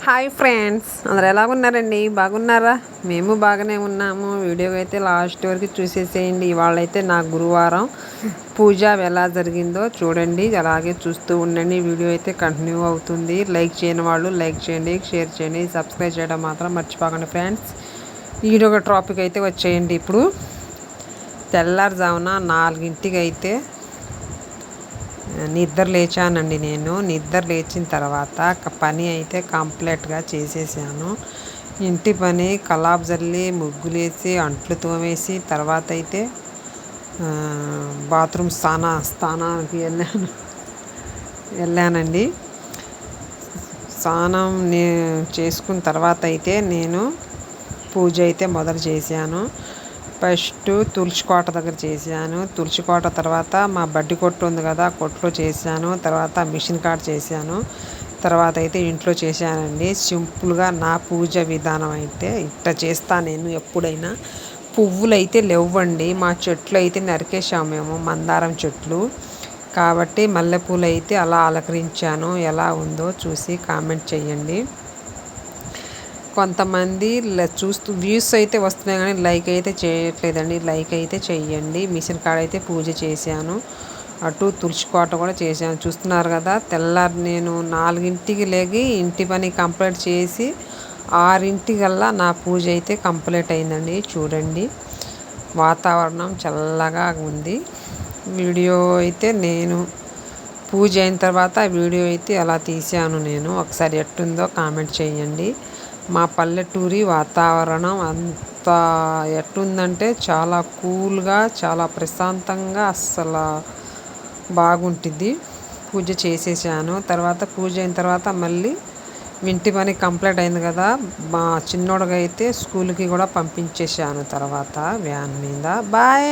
Hi friends, అందరు ఎలా ఉన్నారండి? బాగున్నారా? మేము బాగానే ఉన్నాము. వీడియో అయితే లాస్ట్ వరకు చూసేసేయండి. ఇవాళ అయితే నా గురువారం పూజ ఎలా జరిగిందో చూడండి. అలాగే చూస్తూ ఉండండి. వీడియో అయితే కంటిన్యూ అవుతుంది. లైక్ చేయని వాళ్ళు లైక్ చేయండి, షేర్ చేయండి, సబ్స్క్రైబ్ చేయడం మాత్రం మర్చిపోకండి ఫ్రెండ్స్. వీడియో ఒక టాపిక్ అయితే వచ్చేయండి. ఇప్పుడు తెల్లారుజామున 4ంటికి అయితే నిద్ర లేచానండి. నిద్ర లేచిన తర్వాత పని అయితే కంప్లీట్గా చేసేసాను. ఇంటి పని కల్లాపు జల్లి ముగ్గులేసి అంట్లు తోమేసి తర్వాత అయితే బాత్రూమ్ స్థానానికి వెళ్ళానండి. స్నానం చేసుకున్న తర్వాత అయితే నేను పూజ అయితే మొదలు చేశాను. ఫస్ట్ తులసికోట దగ్గర చేశాను. తులసికోట తర్వాత మా బడ్డీ కొట్టు ఉంది కదా, కొట్లో చేశాను. తర్వాత మిషన్ కాడ చేశాను. తర్వాత అయితే ఇంట్లో చేశానండి. సింపుల్గా నా పూజ విధానం అయితే ఇట్లా చేస్తాను నేను ఎప్పుడైనా. పువ్వులు అయితే లేవండి. మా చెట్లు అయితే నరికేసాము మేము, మందారం చెట్లు. కాబట్టి మల్లెపూలు అయితే అలా అలంకరించాను. ఎలా ఉందో చూసి కామెంట్ చేయండి. కొంతమంది చూస్తూ వ్యూస్ అయితే వస్తున్నాయి కానీ లైక్ అయితే చేయట్లేదండి. లైక్ అయితే చెయ్యండి. మిషన్ కాడ అయితే పూజ చేశాను. అటు తులసికోట కూడా చేశాను. చూస్తున్నారు కదా, తెల్లారి నేను 4ంటికి లేగి ఇంటి పని కంప్లీట్ చేసి 6ంటికల్లా నా పూజ అయితే కంప్లీట్ అయిందండి. చూడండి, వాతావరణం చల్లగా ఉంది. వీడియో అయితే నేను పూజ అయిన తర్వాత వీడియో అయితే అలా తీసాను నేను. ఒకసారి ఎట్టుందో కామెంట్ చేయండి. మా పల్లెటూరి వాతావరణం అంత ఎట్టుందంటే చాలా కూల్గా, చాలా ప్రశాంతంగా, అస్సలు బాగుంటుంది. పూజ చేసేసాను. తర్వాత పూజ అయిన తర్వాత మళ్ళీ ఇంటి పని కంప్లీట్ అయింది కదా, మా చిన్నోడికి అయితే స్కూల్కి కూడా పంపించేసాను తర్వాత వ్యాన్ మీద. బాయ్.